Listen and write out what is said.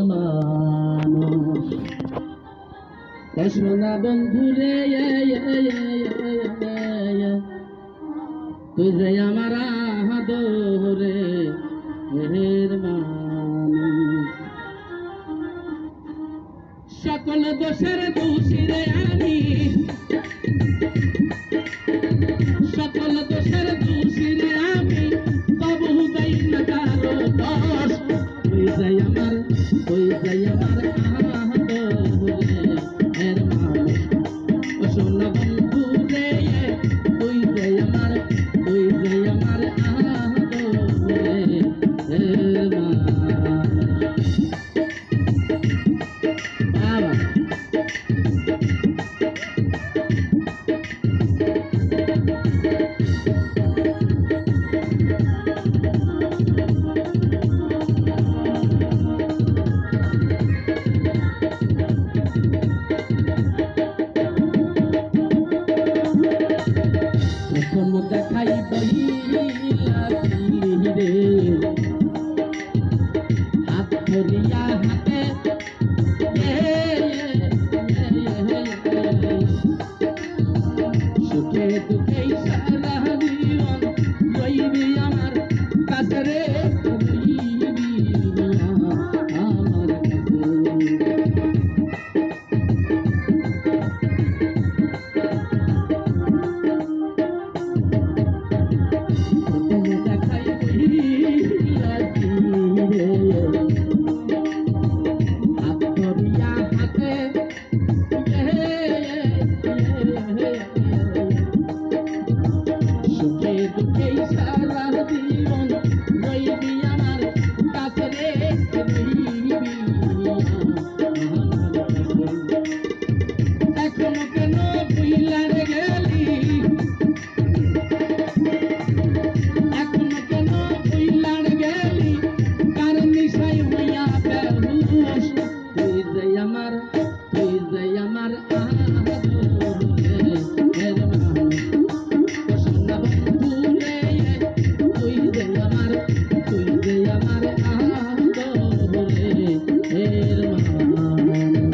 মানুষ সোনা বন্ধু রে তুই যে আমার আদরে হের মানুষ সকল দোষের দোষী রে আমি সকল দোষের দোষী রে আমি তবু দেই না কারো দোষ তুই যে আমার আদরে হের মানুষ সোনা বন্ধু রে তুই যে আমার আদরে হের মানুষ বাবা প্রথম দেখাই বইলা রে হাত ধরিয়া হাতে সুখে দুঃখে সারা জীবন রইবি আমার কাছে রে রইবি আমার কাছে দেখাই বইলা রে হাত ধরিয়া হাতে সুখে দুঃখে সারা জীবন রইবি আমার কাছে রে রইবি আমার কাছে এখনো কেন ভুইলা রে গেলি এখনো কেন ভুইলা রে গেলি কার নিশায় হইয়া বেহুশ তুই যে আমার আদরে হের মানুষ সোনা বন্ধু রে তুই যে আমার আদরে হের মানুষ